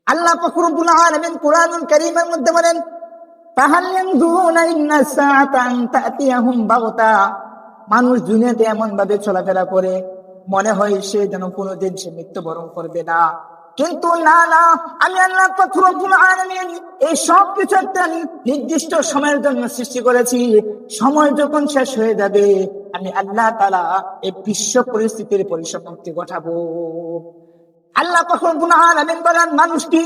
আল্লাহ পাক রব্বুল আলামিন কুরআনুল কারীমের মধ্যে বলেন, ফাহাল ইয়ানজুরুনা ইন্না সাআতা আন তা'তিয়াহুম বাগতা। মানুষ দুনিয়াতে এমন ভাবে চলাফেরা করে, মনে হয় সে যেন কোনোদিন সে মৃত্যুবরণ করবে না। কিন্তু না না, আমি আল্লাহ পাক রব্বুল আলামিন এই সব কিছু একটা নির্দিষ্ট সময়ের জন্য সৃষ্টি করেছি। সময় যখন শেষ হয়ে যাবে, আমি আল্লাহ তাআলা এই বিশ্ব পরিস্থিতির পরিসমাপ্তি ঘটাবো। আল্লাহ পাক রব্বুল আলামিন বলেন, মানুষ কি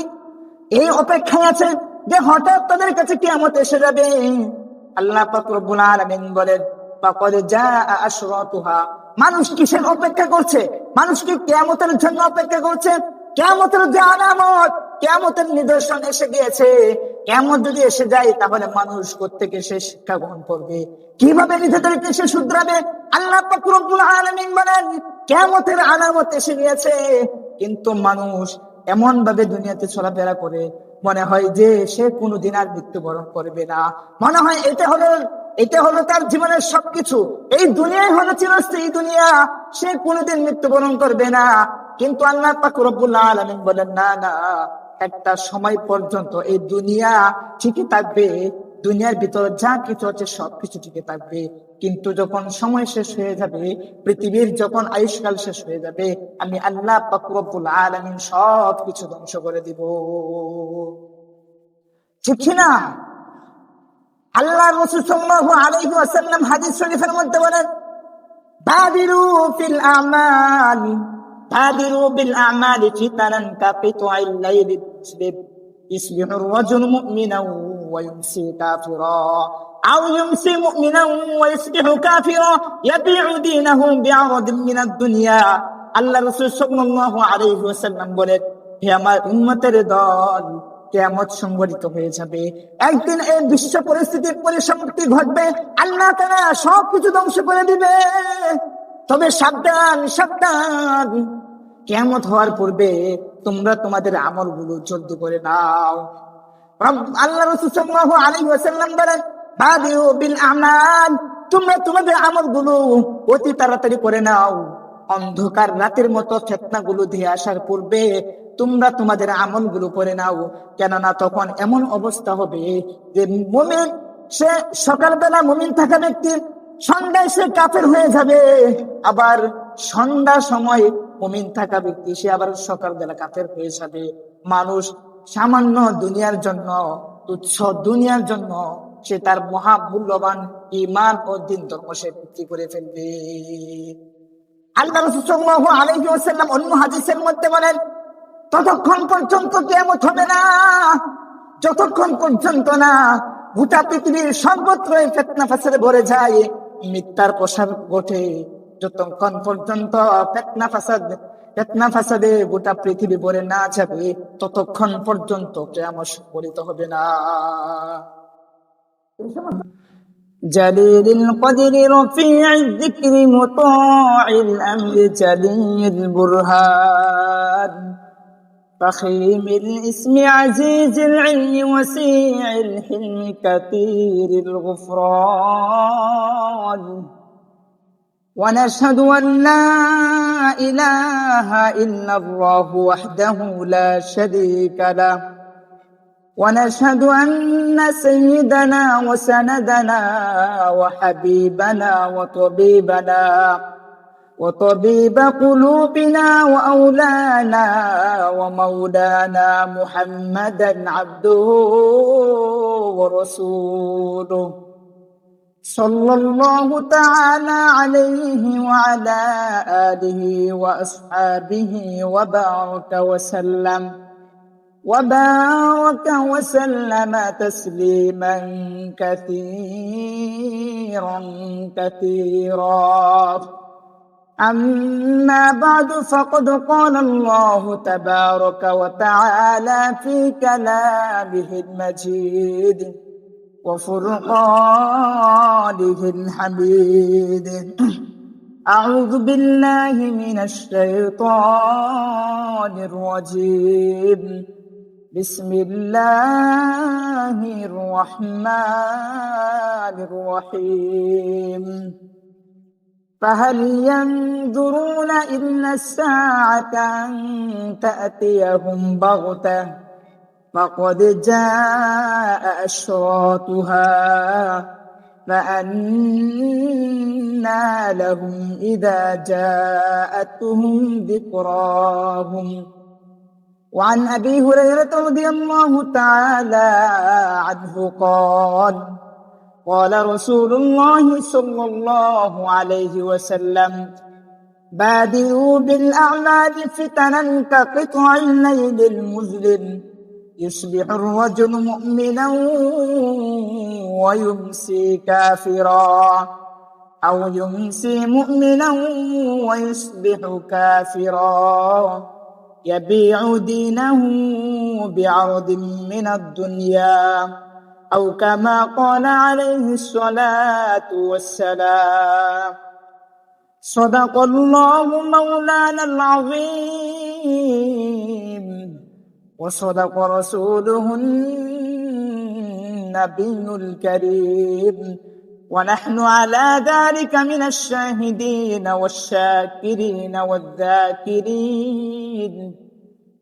এই অপেক্ষায় আছে যে হঠাৎ তাদের কাছে কিয়ামত এসে যাবে? আল্লাহ পাক রব্বুল আলামিন বলেন, ফাকাদ জাআ আশরাতুহা। মানুষ কিসের অপেক্ষা করছে? মানুষ কি কিয়ামতের জন্য অপেক্ষা করছে? কিয়ামতের যে আলামত, কিয়ামতের নিদর্শন এসে গিয়েছে। কিয়ামত যদি এসে যায়, তাহলে মানুষ কোত্থেকে সে শিক্ষা গ্রহণ করবে? কিভাবে নিজেদেরকে সে শুধরাবে? আল্লাহ পাক রব্বুল আলামিন বলেন, কিয়ামতের আলামত এসে গিয়েছে, কিন্তু মানুষ এমন ভাবে দুনিয়াতে চলাফেরা করে, মনে হয় যে সে কোনোদিন আর মৃত্যুবরণ করবে না। মনে হয় এটা হলো তার জীবনের সবকিছু, এই দুনিয়াই হলো চিরস্থায়ী দুনিয়া, সে কোনোদিন মৃত্যুবরণ করবে না। কিন্তু আল্লাহ পাক রব্বুল আলামিন বলেন, না না, একটা সময় পর্যন্ত এই দুনিয়া ঠিকই থাকবে, দুনিয়ার ভিতরে যা কিছু আছে সবকিছু ঠিকই থাকবে। কিন্তু যখন সময় শেষ হয়ে যাবে, পৃথিবীর যখন আয়ুষ্কাল শেষ হয়ে যাবে, আমি আল্লাহ পাক রব্বুল আলামিন সবকিছু ধ্বংস করে দিব। ঠিক না? আল্লাহ রাসূল সাল্লাল্লাহু আলাইহি ওয়াসাল্লাম হাদিস শরীফের মধ্যে বলেন, বাদিরু ফিল আমাল, বাদিরু বিল আমাল ফিতানান কাকিতুআইল লাইলি মুসলিম ইসবিহু রাজুলু মুমিনান ওয়া ইউমসি কাফিরা আও ইউমসি মুমিনান ওয়া ইসবিহু কাফিরা ইয়াবিউ দীনাহু বিআরাদিন মিনাদ দুনিয়া। আল্লাহ রাসূল সাল্লাল্লাহু আলাইহি ওয়াসাল্লাম বলেন, হে আমার উম্মতের দল, কিয়ামত সংঘটিত হয়ে যাবে। একদিন এই বিশ্ব পরিস্থিতির পরিসমাপ্তি ঘটবে, আল্লাহ তাআলা সবকিছু ধ্বংস করে দিবে। তবে সাবধান সাবধান, কিয়ামত হওয়ার পূর্বে তোমরা তোমাদের আমলগুলো জলদি করে নাও। আল্লাহ রাসূল সাল্লাল্লাহু আলাইহি ওয়াসাল্লাম বলেন, বাদিউ বিল আমাল, তোমরা তোমাদের আমলগুলো অতি তাড়াতাড়ি করে নাও। অন্ধকার রাতের মতো ফিতনাগুলো দিয়ে আসার পূর্বে তোমরা তোমাদের আমলগুলো করে নাও। কেননা তখন এমন অবস্থা হবে যে মুমিন, সে সকালবেলা মুমিন থাকা ব্যক্তি সন্ধ্যায় সে কাফের হয়ে যাবে, আবার সন্ধ্যার সময় মুমিন থাকা ব্যক্তি সে আবার সকালবেলা কাফের হয়ে যাবে। মানুষ সামান্য দুনিয়ার জন্য, তুচ্ছ দুনিয়ার জন্য সে তার মহামূল্যবান ঈমান ও দ্বীন ধর্ম সে বিক্রি করে ফেলবে। আল্লাহ রাসূল সাল্লাল্লাহু আলাইহি ওয়াসাল্লাম অন্য হাদিসের মধ্যে বলেন, ততক্ষণ পর্যন্ত কিয়ামত হবে না যতক্ষণ পর্যন্ত না গোটা পৃথিবীর সর্বত্র ফিতনা ফাসাদে ভরে যায়, মিথ্যার প্রসার ঘটে। যতক্ষণ পর্যন্ত ফিতনা ফাসাদে গোটা পৃথিবী ভরে না যাবে, ততক্ষণ পর্যন্ত কিয়ামত সংঘটিত হবে না। جليل القدر رفيع الذكر مطاع الأمر جليل البرهان فخيم الاسم عزيز العلم وسيع الحلم كثير الغفران ونشهد أن لا إله إلا الله وحده لا شريك له ونشهد أن سيدنا وسندنا وحبيبنا وطبيب قلوبنا وأولانا ومولانا محمدا عبده ورسوله صلى الله تعالى عليه وعلى آله وأصحابه وبارك وسلم تسليما كثيرا. أما بعد، فقد قال الله تبارك وتعالى في كلامه المجيد وفرقانه الحميد: أعوذ بالله من الشيطان الرجيم. بسم الله الرحمن الرحيم. فهل ينظرون إلا الساعة أن تأتيهم بغتة فقد جاء أشراطها فأنى لهم إذا جاءتهم ذكراهم وعن أبي هريرة رضي الله تعالى عنه قال قال رسول الله صلى الله عليه وسلم بادروا بالأعمال فتنا كقطع الليل المظلم يصبح الرجل مؤمنا ويمسي كافرا أو يمسي مؤمنا ويصبح كافرا يبيع دينه بعرض من الدنيا أو كما قال عليه الصلاة والسلام صدق الله مولانا العظيم وصدق رسوله النبي الكريم ونحن على ذلك من الشاهدين والشاكرين والذاكرين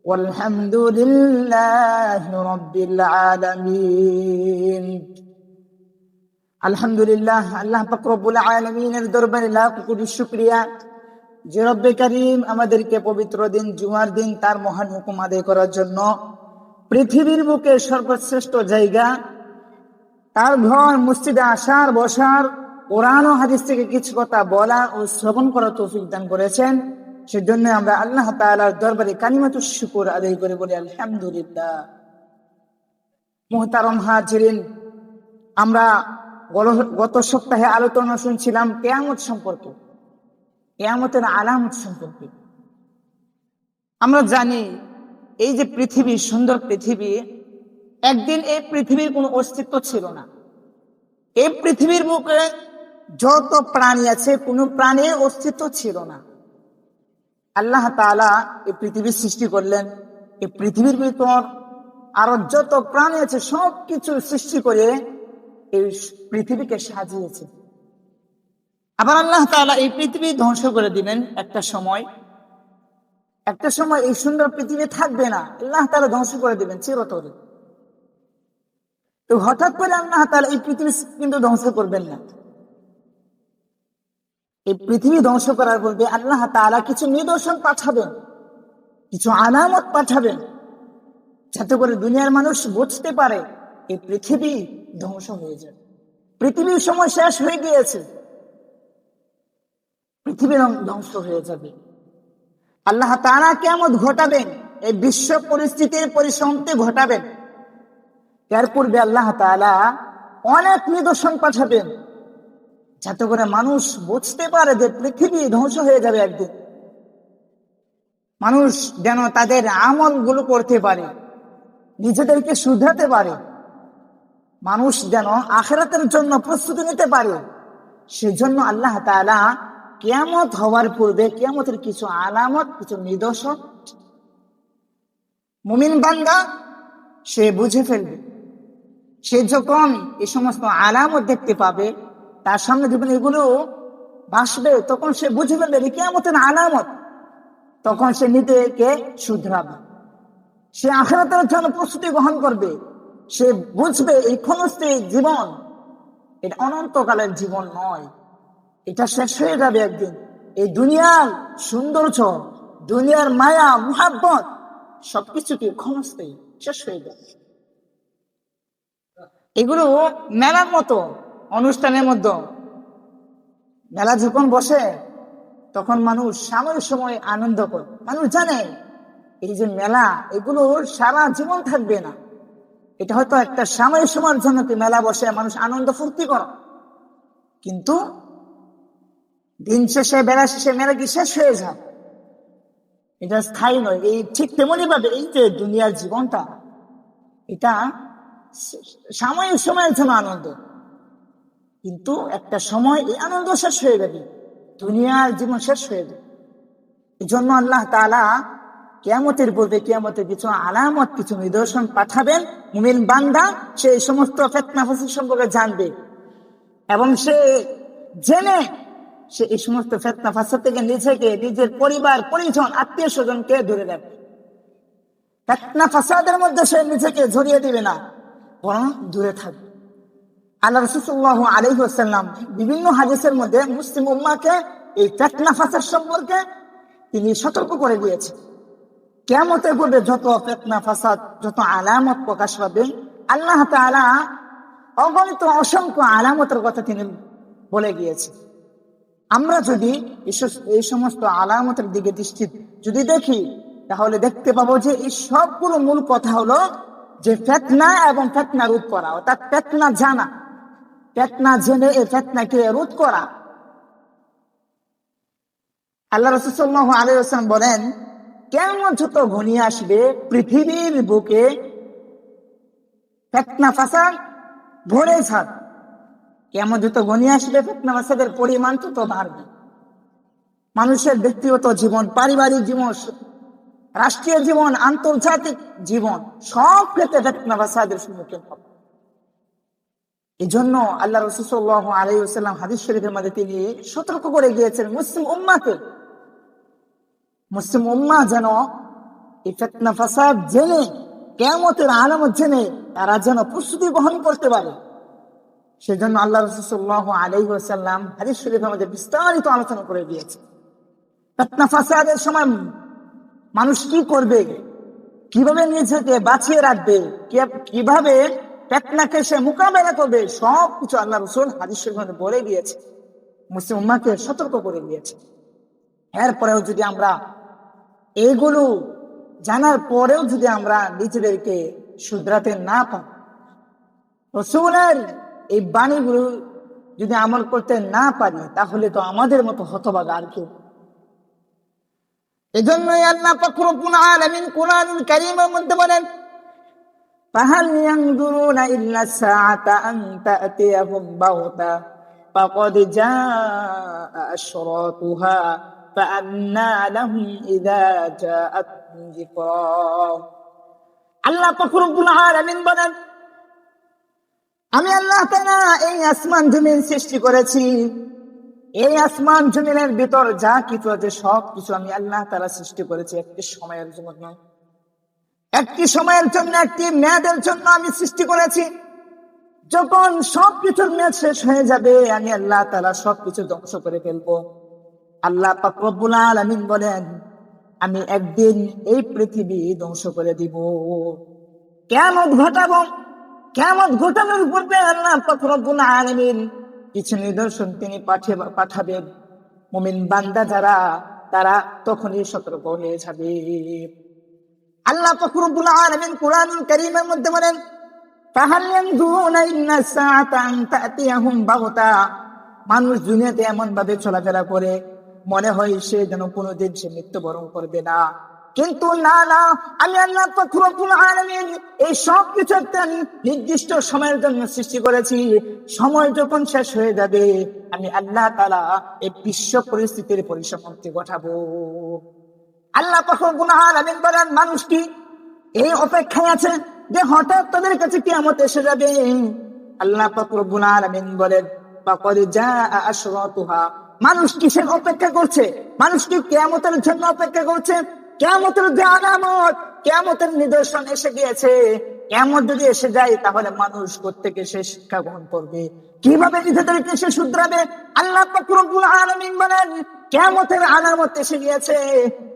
والحمد لله رب العالمين আলহামদুলিল্লাহ আল্লাহ পাক রব্বুল আলামিনের দরবারে লাখ কোটি শুকরিয়া যে রব্বে করিম আমাদেরকে পবিত্র দিন জুমার দিন তার মহান হুকুম আদায় করার জন্য পৃথিবীর বুকে সর্বশ্রেষ্ঠ জায়গা তার ঘর মসজিদে আসার বসার কোরআন ও হাদিস থেকে কিছু কথা বলা ও শ্রবণ করার তৌফিক দান করেছেন সেজন্য আমরা আল্লাহ তাআলার দরবারে কালিমাতুশ শুকর আদায় করে বলি আলহামদুলিল্লাহ। মুহতারাম হাজিরিন, আমরা গত সপ্তাহে আলোচনা শুনছিলাম কিয়ামত সম্পর্কে, কিয়ামতের আলামত সম্পর্কে। আমরা জানি এই যে পৃথিবী, সুন্দর পৃথিবী, একদিন এই পৃথিবীর কোনো অস্তিত্ব ছিল না। এই পৃথিবীর বুকে যত প্রাণী আছে কোনো প্রাণীর অস্তিত্ব ছিল না। আল্লাহ তাআলা এই পৃথিবী সৃষ্টি করলেন। এই পৃথিবীর ভিতর আরো যত প্রাণী আছে সবকিছু সৃষ্টি করে এই পৃথিবীকে সাজিয়েছে। আবার আল্লাহ তাআলা এই পৃথিবী ধ্বংস করে দিবেন একটা সময় এই সুন্দর পৃথিবী থাকবে না, আল্লাহ তাআলা ধ্বংস করে দিবেন চিরতরে। তো হঠাৎ করে আল্লাহ তাআলা এই পৃথিবী কিন্তু ধ্বংস করবেন না। এই পৃথিবী ধ্বংস করার পূর্বে আল্লাহ তাআলা কিছু নিদর্শন পাঠাবেন, কিছু আলামত পাঠাবেন, যাতে করে দুনিয়ার মানুষ বুঝতে পারে এই পৃথিবী ধ্বংস হয়ে যাবে, পৃথিবীর সময় শেষ হয়ে গিয়েছে, পৃথিবী ধ্বংস হয়ে যাবে। আল্লাহ তাআলা কিয়ামত ঘটাবেন, এই বিশ্ব পরিস্থিতির পরিসমাপ্তি ঘটাবেন। এর পূর্বে আল্লাহ তাআলা অনেক নিদর্শন পাঠাবেন, যাতে করে মানুষ বুঝতে পারে যে পৃথিবী ধ্বংস হয়ে যাবে একদিন। মানুষ যেন তাদের আমল গুলো করতে পারে, নিজেদেরকে শুধরাতে পারে, মানুষ যেন আখিরাতের জন্য প্রস্তুতি নিতে পারে। সেজন্য আল্লাহ তাআলা কিয়ামত হওয়ার পূর্বে কিয়ামতের কিছু আলামত, কিছু নিদর্শন মুমিন বান্দা সে বুঝে ফেলবে। সে যখন এই সমস্ত আলামত দেখতে পাবে, তার সামনে যখন এগুলো ভাসবে, তখন সে বুঝে ফেলবে কিয়ামতের আলামত। তখন সে নিজেকে শুধরাবে, সে আখিরাতের জন্য প্রস্তুতি গ্রহণ করবে। সে বুঝবে এই ক্ষণস্থায়ী জীবন এটা অনন্তকালের জীবন নয়, এটা শেষ হয়ে যাবে একদিন। এই দুনিয়ার সৌন্দর্য, দুনিয়ার মায়া মুহাব্বত সবকিছু কি ক্ষণস্থায়ী, শেষ হয়ে যাবে। এগুলো মেলার মতো, অনুষ্ঠানের মধ্যে মেলা যখন বসে তখন মানুষ সাময়িক সময় আনন্দ করে। মানুষ জানে এই যে মেলা, এগুলো সারা জীবন থাকবে না, এটা হয়তো একটা সাময়িক সময়ের জন্য মেলা বসে, মানুষ আনন্দ ফুর্তি করে, কিন্তু দিন শেষে, বেলা শেষে মেলা কি শেষ হয়ে যায়, এটা স্থায়ী নয়। এই ঠিক তেমনি ভাবে এই যে দুনিয়ার জীবনটা, এটা সাময়িক সময়ের জন্য আনন্দ, কিন্তু একটা সময় এই আনন্দ শেষ হয়ে যাবে, দুনিয়ার জীবন শেষ হয়ে যাবে। এই জন্য আল্লাহ তাআলা কিয়ামতের পূর্বে কিয়ামতের কিছু আলামত, কিছু নিদর্শন পাঠাবেন। মুমিন বান্দা সেই সমস্ত ফিতনা ফাসাদ সম্পর্কে জানবে এবং সে জেনে সে এই সমস্ত ফিতনা ফাসাদ থেকে নিজেকে, নিজের পরিবার পরিজন আত্মীয় স্বজনকে দূরে রাখবে। ফিতনা ফাসাদের মধ্যে সে নিজেকে জড়িয়ে দিবে না, বরং দূরে থাকবে। আল্লাহ রাসূল সাল্লাল্লাহু আলাইহি ওয়াসাল্লাম বিভিন্ন হাদিসের মধ্যে মুসলিম উম্মাহকে এই ফিতনা ফাসাদ সম্পর্কে তিনি সতর্ক করে দিয়েছেন। কিয়ামতের পূর্বে যত ফিতনা ফাসাদ, যত আলামত প্রকাশ পাবে, আল্লাহ তাআলা অগণিত অসংখ্য আলামতের কথা তিনি বলে গিয়েছেন। আমরা যদি এই সমস্ত আলামতের দিকে দৃষ্টি যদি দেখি, তাহলে দেখতে পাবো যে এই সবগুলো মূল কথা হলো যে ফিতনা এবং ফিতনা রোধ করা, অর্থাৎ ফিতনা জানা, ফিতনা জেনে এই ফিতনাকে রোধ করা। আল্লাহ রাসূল সাল্লাল্লাহু আলাইহি ওয়াসাল্লাম বলেন, কিয়ামত যত ঘনিয়ে আসবে, পৃথিবীর বুকে ফিতনা ফাসাদ ভরে যাবে। কিয়ামত যত ঘনিয়ে আসবে, ফিতনা ফাসাদের পরিমাণ তত বাড়বে। মানুষের ব্যক্তিগত জীবন, পারিবারিক জীবন, রাষ্ট্রীয় জীবন, আন্তর্জাতিক জীবন, সব ক্ষেত্রে ফিতনা ফাসাদের সম্মুখীন হবে। এই জন্য আল্লাহ রাসূল সাল্লাল্লাহু আলাইহি ওয়াসাল্লাম হাদিস শরীফের মধ্যে তিনি সতর্ক করে গিয়েছেন মুসলিম উম্মাহকে, মুসলিম উম্মাহ যেন এই ফিতনা ফাসাদ জেনে, কিয়ামতের আলামত জেনে তারা যেন প্রস্তুতি গ্রহণ করতে পারে। সেজন্য আল্লাহ রাসূল সাল্লাল্লাহু আলাইহি ওয়াসাল্লাম হাদিস শরীফের মধ্যে বিস্তারিত আলোচনা করে দিয়েছে। ফিতনা ফাসাদের সময় মানুষ কি করবে, কিভাবে নিজেকে বাঁচিয়ে রাখবে, কিভাবে ফিতনাকে সে মোকাবেলা করবে, সবকিছু আল্লাহ রাসূল হাদিস শরীফের মধ্যে বলে দিয়েছে, মুসলিম উম্মাহকে সতর্ক করে দিয়েছে। এরপরেও যদি আমরা এইগুলো জানার পরেও যদি আমরা নিজেদেরকে শুধরাতে না পাই, রাসূলের এই বাণীগুলো যদি আমল করতে না পারি, তাহলে তো আমাদের মতো হতভাগা আর কেউ। এজন্যই আল্লাহ পাক রব্বুল আলামিন কোরআনুল কারীমের মধ্যে বলেন, ফাহাল ইয়ানজুরুনা ইল্লা সাআতা আন তা'তিয়াহুম বাগতা ফাকাদ জাআ আশরাতুহা ফাআন্না লাহুম ইযা জাআতুহুম যিকরা। আল্লাহ পাক রব্বুল আলামিন বলেন, আমি আল্লাহ তাআলা এই আসমান জমিন সৃষ্টি করেছি। এই আসমান জমিনের ভিতর যা কিছু আছে সব কিছু আমি আল্লাহ তাআলা সৃষ্টি করেছি একটি সময়ের জন্য, একটি সময়ের জন্য, একটি মেয়াদের জন্য আমি সৃষ্টি করেছি। যখন সবকিছুর মেয়াদ শেষ হয়ে যাবে, আমি আল্লাহ তাআলা সবকিছু ধ্বংস করে ফেলবো। আল্লাহ পাক রব্বুল আলামিন বলেন, আমি একদিন এই পৃথিবী ধ্বংস করে দিব, কিয়ামত ঘটাবো। কিয়ামত ঘটানোর পূর্বে আল্লাহ পাক রব্বুল আলামিন কিছু নিদর্শন তিনি পাঠাবেন। মুমিন বান্দা যারা, তারা তখনই সতর্ক হয়ে যাবে। আল্লাহ পাক রব্বুল আলামিন কোরআনুল কারীমের মধ্যে বলেন, ফাহাল ইয়ানজুরুনা ইল্লা সাআতা আন তা'তিয়াহুম বাগতা। মানুষ দুনিয়াতে এমন ভাবে চলাফেরা করে, মনে হয় সে যেন কোনোদিন সে মৃত্যুবরণ করবে না, কিন্তু না না, আমি আল্লাহ পাক রব্বুল আলামিন এই সব কিছু একটা নির্দিষ্ট সময়ের জন্য সৃষ্টি করেছি। সময় যখন শেষ হয়ে যাবে, আমি আল্লাহ তাআলা এই বিশ্ব পরিস্থিতির পরিসমাপ্তি ঘটাবো। আল্লাহ পাক রব্বুল আলামিন বলেন, মানুষ কি এই অপেক্ষায় আছে যে হঠাৎ তাদের কাছে কিয়ামত এসে যাবে? আল্লাহ পাক রব্বুল আলামিন বলেন, ফাকাদ জাআ আশরাতুহা। মানুষ কিসের অপেক্ষা করছে? মানুষ কি কিয়ামতের জন্য অপেক্ষা করছে? কিয়ামতের যে আলামত, কিয়ামতের নিদর্শন এসে গিয়েছে। কিয়ামত যদি এসে যায়, তাহলে মানুষ প্রত্যেকে সে শিক্ষা গ্রহণ করবে, কিভাবে নিজেদেরকে সে শুধরাবে। আল্লাহ পাক রব্বুল আলামিন বলেন, কিয়ামতের আলামত এসে গিয়েছে,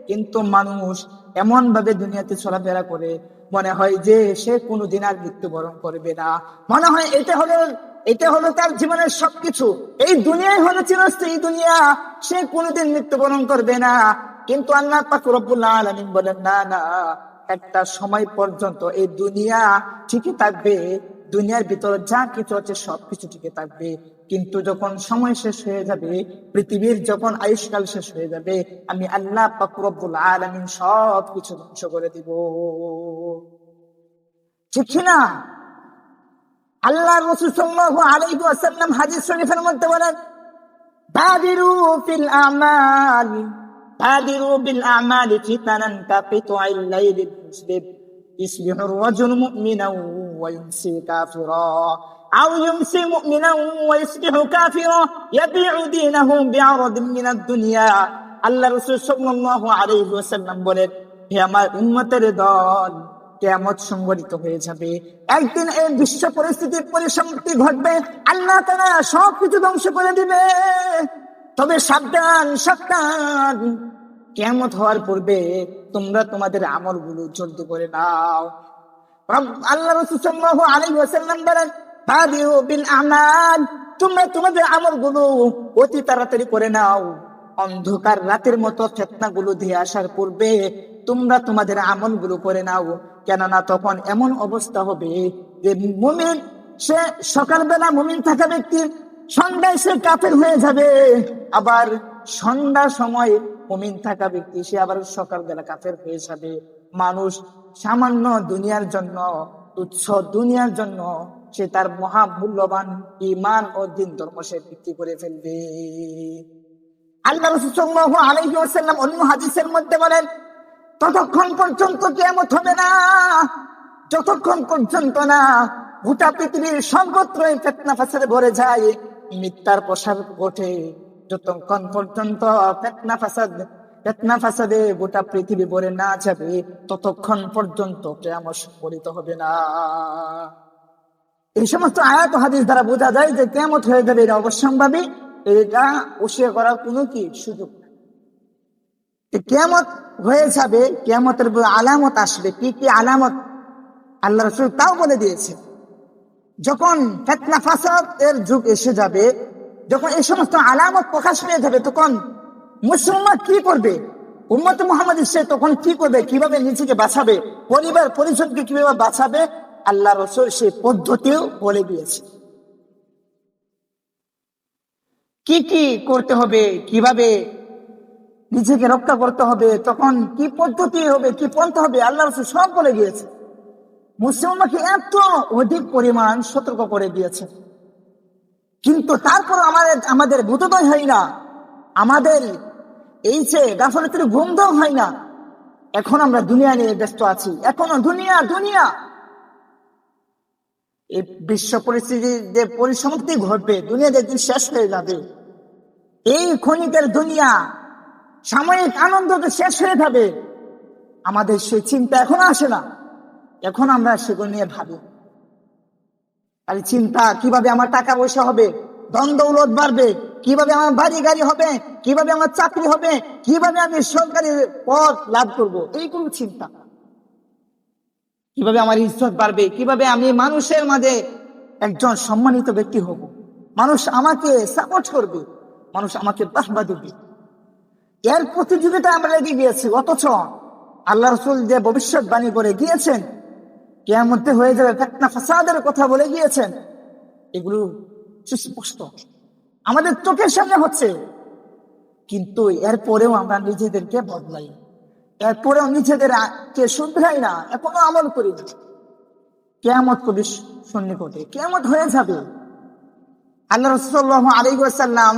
কিন্তু মানুষ এমন ভাবে দুনিয়াতে চলাফেরা করে, মনে হয় যে সে কোনোদিন আর মৃত্যুবরণ করবে না। মনে হয় এটা হলো তার জীবনের সবকিছু, এই দুনিয়াই হলো চিরস্থায়ী দুনিয়া, সে কোনোদিন মৃত্যুবরণ করবে না। কিন্তু আল্লাহ পাক রব্বুল আলামিন বলেন, না না, একটা সময় পর্যন্ত এই দুনিয়া ঠিকই থাকবে, দুনিয়ার ভিতরে যা কিছু আছে সবকিছু ঠিকই থাকবে, কিন্তু যখন সময় শেষ হয়ে যাবে, পৃথিবীর যখন আয়ুষ্কাল শেষ হয়ে যাবে, আমি আল্লাহ পাক রব্বুল আলামিন সবকিছু ধ্বংস করে দিব। ঠিক না? আল্লাহ রাসূল সাল্লাল্লাহু আলাইহি ওয়াসাল্লাম হাদিস শরীফের মধ্যে বলেন, বাদিরু ফিল আমাল, বাদিরু বিল আমাল ফিতানান কাকিতুআইল লাইলিল মুসলিম ইসবিহুর রাজুলু মুমিনান ওয়া ইউমসি কাফিরা আও ইউমসি মুমিনান ওয়া ইসবিহু কাফিরা ইয়াবিউ দীনাহু বিআরাদিন মিনাদ দুনিয়া। আল্লাহ রাসূল সাল্লাল্লাহু আলাইহি ওয়াসাল্লাম বলেন, হে আমার উম্মতের দল, কিয়ামত সংঘটিত হয়ে যাবে। একদিন এই বিশ্ব পরিস্থিতির পরিসমাপ্তি ঘটবে, আল্লাহ তাআলা সবকিছু ধ্বংস করে দিবে। তবে সাবধান সাবধান, কিয়ামত হওয়ার পূর্বে তোমরা তোমাদের আমলগুলো জলদি করে নাও। আল্লাহ রাসূল সাল্লাল্লাহু আলাইহি ওয়াসাল্লাম বলেন, বাদিউ বিল আমাল, তোমরা তোমাদের আমলগুলো অতি তাড়াতাড়ি করে নাও। অন্ধকার রাতের মতো ফিতনাগুলো দিয়ে আসার পূর্বে তোমরা তোমাদের আমলগুলো করে নাও, কেননা তখন এমন অবস্থা হবে যে মুমিন, সে সকালবেলা মুমিন থাকা ব্যক্তি সন্ধ্যায় সে কাফের হয়ে যাবে, আবার সন্ধ্যার সময় মুমিন থাকা ব্যক্তি সে আবার সকালবেলা কাফের হয়ে যাবে। মানুষ সামান্য দুনিয়ার জন্য, তুচ্ছ দুনিয়ার জন্য সে তার মহামূল্যবান ঈমান ও দ্বীন ধর্ম সে বিক্রি করে ফেলবে। আল্লাহ রাসূল সাল্লাল্লাহু আলাইহি ওয়াসাল্লাম অন্য হাদিসের মধ্যে বলেন, ততক্ষণ পর্যন্ত কিয়ামত হবে না যতক্ষণ পর্যন্ত না গোটা পৃথিবীর সর্বত্রই ফিতনা ফাসাদে ভরে যায়, মিথ্যার প্রসার ঘটে। যতক্ষণ পর্যন্ত ফিতনা ফাসাদে গোটা পৃথিবী ভরে না যাবে, ততক্ষণ পর্যন্ত কিয়ামত সংঘটিত হবে না। এই সমস্ত আয়াত ও হাদিস দ্বারা বোঝা যায় যে কিয়ামত হয়ে যাবে, এটা অবশ্যম্ভাবী, এটা অস্বীকার করার কোনো কি সুযোগ নেই। কিয়ামত হয়ে যাবে, কিয়ামতের আলামত আসবে। কি কি আলামত আল্লাহ রাসূল তাও বলে দিয়েছে। যখন ফিতনা ফাসাদ এর যুগ এসে যাবে, যখন এই সমস্ত আলামত প্রকাশ পেয়ে যাবে, তখন মুসলমান কি করবে, উম্মত মুহাম্মদ সে তখন কি করবে, কিভাবে নিজেকে বাঁচাবে, পরিবার পরিজনকে কিভাবে বাঁচাবে, আল্লাহ রাসূল সেই পদ্ধতিও বলে দিয়েছে। কি কি করতে হবে, কিভাবে নিজেকে রক্ষা করতে হবে, তখন কি পদ্ধতি হবে, কি পন্থা হবে, আল্লাহ রাসূল সব বলে দিয়েছে। মুসলমানকে এত অধিক পরিমাণ সতর্ক করে দিয়েছে, কিন্তু তারপর আমাদের বোধোদয় হয় না, আমাদের এই যে গাফলতির ঘুমদম হয় না। এখন আমরা দুনিয়া নিয়ে ব্যস্ত আছি, এখনো দুনিয়া দুনিয়া। এই বিশ্ব পরিস্থিতির যে পরিসমাপ্তি ঘটবে, দুনিয়া যেদিন শেষ হয়ে যাবে, এই ক্ষণিকের দুনিয়া সাময়িক আনন্দ তো শেষ হয়ে যাবে, আমাদের সেই চিন্তা এখন আসে না। এখন আমরা সেগুলো নিয়ে ভাবি, আর চিন্তা কিভাবে আমার টাকা পয়সা হবে, ধন দৌলত বাড়বে, কিভাবে আমার বাড়ি গাড়ি হবে, কিভাবে আমার চাকরি হবে, কিভাবে আমি সরকারি পদ লাভ করব, এইগুলো চিন্তা। কিভাবে আমার ইজ্জত বাড়বে, কিভাবে আমি মানুষের মাঝে একজন সম্মানিত ব্যক্তি হব, মানুষ আমাকে সাপোর্ট করবে, মানুষ আমাকে বাহবা দিবে, এর প্রতিযোগিতা আমরা লেগে গিয়েছি। অথচ আল্লাহ রাসূল যে ভবিষ্যৎবাণী করে গিয়েছেন, কিয়ামতে হয়ে যাবে ফিতনা ফাসাদের কথা বলে গিয়েছেন, এগুলো সুস্পষ্ট আমাদের চোখের সামনে হচ্ছে, কিন্তু এরপরেও আমরা নিজেদেরকে বদলাই, এরপরেও নিজেদেরকে শুধরাই না, এখনো আমল করি না। কিয়ামত কবি সন্নিকটে, কিয়ামত হয়ে যাবে। আল্লাহ রাসূল সাল্লাল্লাহু আলাইহি ওয়াসাল্লাম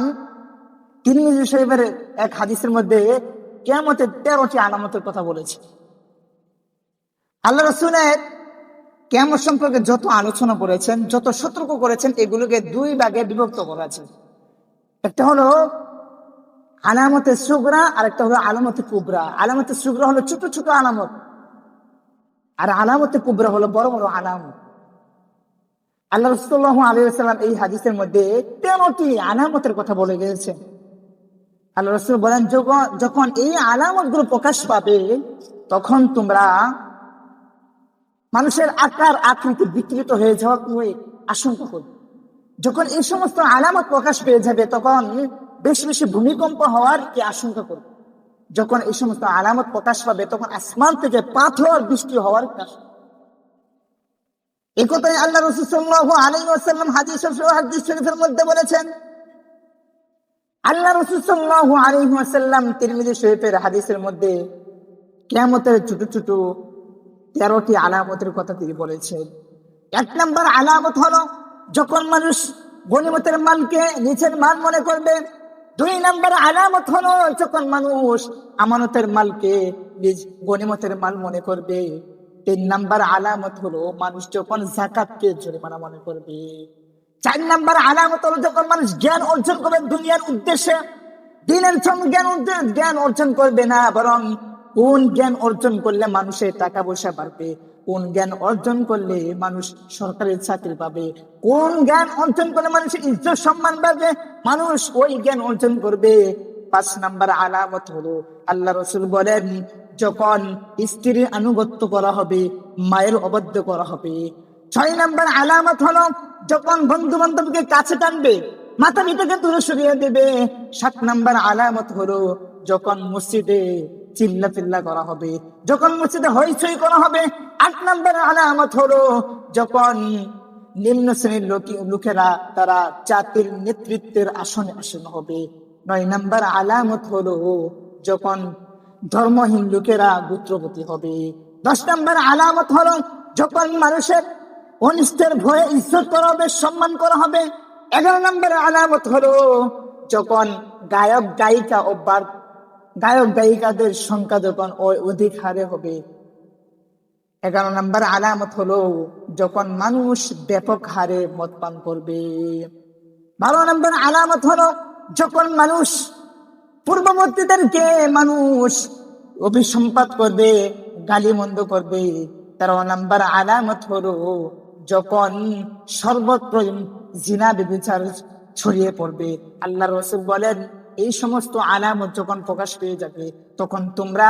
তিরমিজি শরীফের এক হাদিসের মধ্যে কিয়ামতের 13টি আলামতের কথা বলেছে। আল্লাহ রাসূলের কিয়ামত সম্পর্কে যত আলোচনা করেছেন, যত সতর্ক করেছেন, এগুলোকে দুই ভাগে বিভক্ত করা আছে। একটা হলো আলামতে সুগরা, আর একটা হলো আলামতে কুবরা। আলামতে সুগরা হলো ছোট ছোট আলামত, আর আলামতে কুবরা হলো বড় বড় আলামত। আল্লাহ রাসূল সাল্লাল্লাহু আলাইহি ওয়াসাল্লাম এই হাদিসের মধ্যে 13টি আলামতের কথা বলে গিয়েছেন। আল্লাহ রাসূল বলেন, যখন এই আলামত গুলো প্রকাশ পাবে, তখন তোমরা মানুষের আকার আকৃতি বিকৃত হয়ে যাওয়ার আশঙ্কা করবে। যখন এই সমস্ত আলামত প্রকাশ পেয়ে যাবে, তখন বেশি বেশি ভূমিকম্প হওয়ার কি আশঙ্কা করবে। যখন এই সমস্ত আলামত প্রকাশ পাবে, তখন আসমান থেকে পাথর বৃষ্টি হওয়ার এই কথাই আল্লাহ রাসূল সাল্লাল্লাহু আলাইহি ওয়াসাল্লাম হাদিস শরীফের মধ্যে বলেছেন। আল্লাহ রাসূল সাল্লাল্লাহু আলাইহি ওয়াসাল্লাম তিরমিজি শরীফের হাদিসের মধ্যে কিয়ামতের ছোট ছোট 13টি আলামতের কথা তিনি বলেছেন। 1 নম্বর আলামত হলো যখন মানুষ গনিমতের মালকে নিজের মাল মনে করবে। 2 নম্বর আলামত হলো যখন মানুষ আমানতের মালকে নিজ গনিমতের মাল মনে করবে। তিন নাম্বার আলামত হলো মানুষ যখন যাকাতকে জরিমানা মনে করবে। চার নাম্বার আলামত হলো যখন মানুষ জ্ঞান অর্জন করবে দুনিয়ার উদ্দেশ্যে, দিনের জন্য জ্ঞান অর্জন করবে না, বরং কোন জ্ঞান অর্জন করলে মানুষের টাকা পয়সা বাড়বে, কোন জ্ঞান অর্জন করলে মানুষ সরকারি চাকরি পাবে, কোন জ্ঞান অর্জন করলে মানুষের ইজ্জত সম্মান বাড়বে, মানুষ ওই জ্ঞান অর্জন করবে। পাঁচ নাম্বার আলামত হলো আল্লাহ রসুল বলেন যখন স্ত্রীর আনুগত্য করা হবে, মায়ের অবাধ্য করা হবে। ছয় নাম্বার আলামত হলো যখন বন্ধু বান্ধবকে কাছে টানবে, মাথা পিতাকে দূরে সরিয়ে দেবে। সাত নাম্বার আলামত হলো যখন মসজিদে চিল্লা করা হবে, যখন মসজিদে হইচই করা হবে। আট নাম্বার আলামত হলো যখন নিম্ন শ্রেণীর লোকেরা তারা জাতির নেতৃত্বের আসনে আসীন হবে। নয় নাম্বার আলামত হলো যখন ধর্মহীন লোকেরা গোত্রপতি হবে। 10 নাম্বার আলামত হলো যখন মানুষের অনিষ্টের ভয়ে ইজ্জত করা হবে, সম্মান করা হবে। 11 নাম্বার আলামত হলো যখন গায়ক গায়িকাদের সংখ্যা যখন অধিক হারে হবে। 11 নাম্বার আলামত হলো যখন মানুষ ব্যাপক হারে মদ পান করবে। 12 নাম্বার আলামত হলো যখন মানুষ পূর্ববর্তীদেরকে মানুষ অভিসম্পাত করবে, গালিমন্দ করবে। 13 নাম্বার আলামত হলো যখন সর্বত্র জিনা ব্যভিচার ছড়িয়ে পড়বে। আল্লাহ রাসূল বলেন এই সমস্ত আলামত যখন প্রকাশ পেয়ে যাবে তখন তোমরা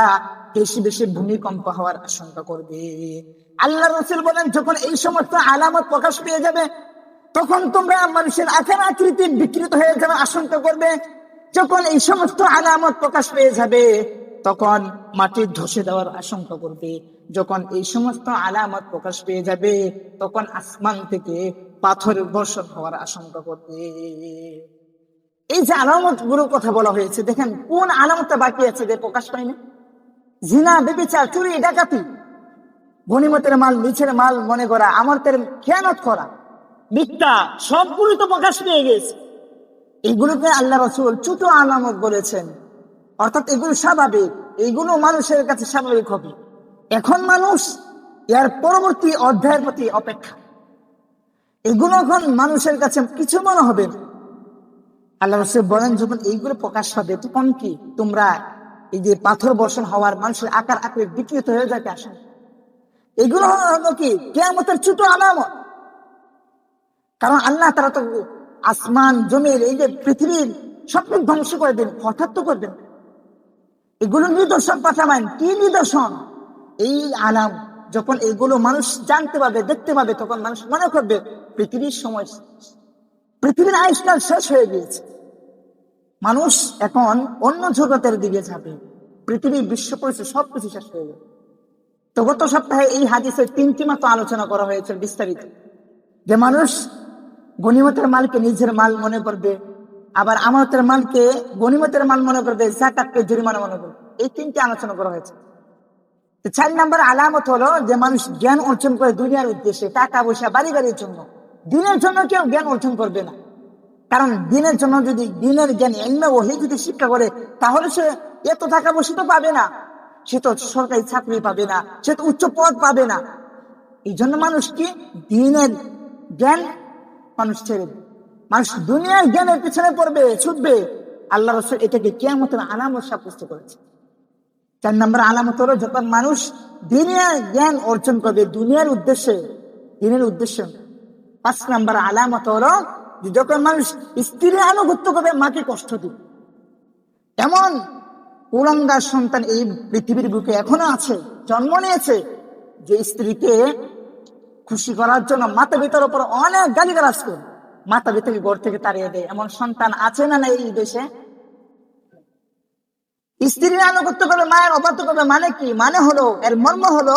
বেশি বেশি ভূমিকম্প হওয়ার আশঙ্কা করবে। আল্লাহ রাসূল বলেন যখন এই সমস্ত আলামত প্রকাশ পেয়ে যাবে তখন তোমরা মানুষের আকার আকৃতি বিকৃত হয়ে যাওয়ার আশঙ্কা করবে। যখন এই সমস্ত আলামত প্রকাশ পেয়ে যাবে তখন মাটি ধসে দেওয়ার আশঙ্কা করবে। যখন এই সমস্ত আলামত প্রকাশ পেয়ে যাবে তখন আসমান থেকে পাথরের বর্ষণ হওয়ার আশঙ্কা করবে। এই যে আলামত গুলোর কথা বলা হয়েছে, দেখেন কোন আলামতটা বাকি আছে যে প্রকাশ পায়নি? জিনা, ব্যভিচার, চুরি, ডাকাতি, গনিমতের মাল নিচের মাল মনে করা, আমাদের খেয়ানত করা, মিথ্যা, সবগুলো তো প্রকাশ পেয়ে গেছে। এগুলোকে আল্লাহ রাসূল ছোট আলামত বলেছেন, অর্থাৎ এগুলো স্বাভাবিক, এইগুলো মানুষের কাছে স্বাভাবিক হবে। এখন মানুষ এর পরবর্তী অধ্যায়ের প্রতি অপেক্ষা। এগুলো এখন মানুষের কাছে কিছু মনে হবে না। আল্লাহ রাসূল বলেন যখন এইগুলো প্রকাশ হবে তখন কি তোমরা এই যে পাথর বর্ষণ হওয়ার, মানুষের আকার আকৃতি বিকৃত হয়ে যাবে আসেন, এগুলো হলো কি কিয়ামতের ছোট আলামত। কারণ আল্লাহ তারা তো আসমান জমির এই যে পৃথিবীর সবকিছু ধ্বংস করে দেন, হঠাৎ তো করবেন। এগুলো নিদর্শন পাঠাবেন। কি নিদর্শন? এই আলাম যখন এগুলো মানুষ জানতে পারবে, দেখতে পাবে, তখন মানুষ মনে করবে পৃথিবীর সময়, পৃথিবীর আয়ুষ্কাল শেষ হয়ে গিয়েছে, মানুষ এখন অন্য জগতের দিকে যাবে, পৃথিবীর বিশ্ব পরিস্থিতি সবকিছু শেষ হয়ে যাবে। তো গত সপ্তাহে এই হাদিসের 3টি মাত্র আলোচনা করা হয়েছে বিস্তারিত, যে মানুষ গনিমতের মালকে নিজের মাল মনে করবে, আবার আমানতের মালকে গনিমতের মাল মনে করবে, যাকাতকে জরিমানা মনে করবে। এই 3টি আলোচনা করা হয়েছে। 4 নাম্বার আলামত হলো যে মানুষ জ্ঞান অর্জন করে দুনিয়ার উদ্দেশ্যে, টাকা পয়সা বাড়ি গাড়ির জন্য। দিনের জন্য কেউ জ্ঞান অর্জন করবে না, কারণ দিনের জন্য যদি দিনের জ্ঞান এলমে ওহী যদি শিক্ষা করে তাহলে সে এত টাকা পয়সা তো পাবে না, সে তো সরকারি চাকরি পাবে না, সে তো উচ্চ পদ পাবে না। এই জন্য মানুষ কি দিনের জ্ঞান মানুষ ছেড়ে দেবে, মানুষ দুনিয়ার জ্ঞানের পিছনে পড়বে, ছুটবে। আল্লাহ রাসূল এটাকে কিয়ামতের আলামত সাব্যস্ত করেছে। 4 নম্বর আলামত হলো যখন মানুষ দিনের জ্ঞান অর্জন করবে দুনিয়ার উদ্দেশ্যে, দিনের উদ্দেশ্যে। 5 নম্বর আলামত হলো যখন মানুষ স্ত্রীর আনুগত্য করবে, মাকে কষ্ট দিবে। এমন কুলাঙ্গার সন্তান এই পৃথিবীর বুকে এখনো আছে, জন্ম নিয়েছে, যে স্ত্রীকে খুশি করার জন্য মাতা পিতার উপর অনেক গালিগালাজ করে মাতা পিতাকে ঘর থেকে তাড়িয়ে দেয়। এমন সন্তান আছে না এই দেশে? স্ত্রীর আনুগত্য করবে, মায়ের অবাধ্য করবে, মানে কি? মানে হলো, এর মর্ম হলো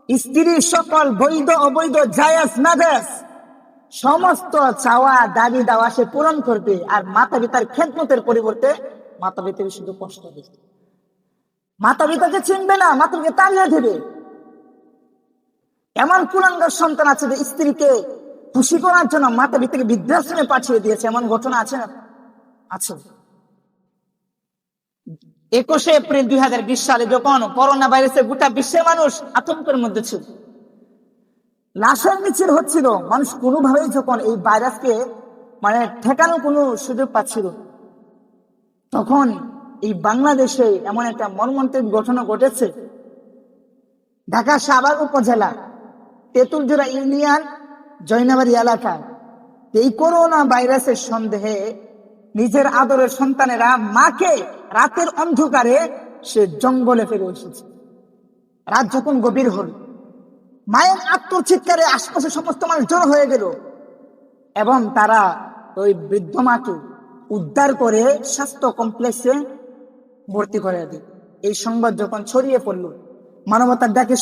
স্ত্রীর সকল বৈধ অবৈধ জায়েজ নাজায়েজ সমস্ত চাওয়া দাবি দাওয়া সে পূরণ করবে, আর মাতা পিতার খেদমতের পরিবর্তে মাতা পিতাকে শুধু কষ্ট দেবে, মাতা পিতাকে চিনবে না, মাতা পিতাকে তাড়িয়ে দেবে। এমন কুলাঙ্গার সন্তান আছে যে স্ত্রীকে খুশি করার জন্য মাতা পিতাকে বৃদ্ধাশ্রমে পাঠিয়ে দিয়েছে, এমন ঘটনা আছে না? আছে। 21 এপ্রিল 2020 সালে যখন করোনা ভাইরাসে গোটা বিশ্বের মানুষ আতঙ্কের মধ্যে ছিল, লাশের মিছিল হচ্ছিল, মানুষ কোনোভাবেই যখন এই ভাইরাসকে ঠেকানোর কোনো সুযোগ পাচ্ছিল, তখন এই বাংলাদেশে এমন একটা মর্মান্তিক ঘটনা ঘটেছে। ঢাকা শাহবাগ উপজেলা তেঁতুলজোড়া ইউনিয়ন জয়নাবাড়ি এলাকায় এই করোনা ভাইরাসের সন্দেহে নিজের আদরের সন্তানেরা মাকে রাতের অন্ধকারে সে জঙ্গলে ফেলে এসেছে। রাত যখন গভীর হল, মায়ের আত্মচিৎকারে আশপাশে সমস্ত মানুষ জড়ো হয়ে গেল এবং তারা ওই বৃদ্ধ মাকে উদ্ধার করে স্বাস্থ্য কমপ্লেক্সে ভর্তি করে দেয়। এই সংবাদ যখন ছড়িয়ে পড়ল, মানবতার ডাকে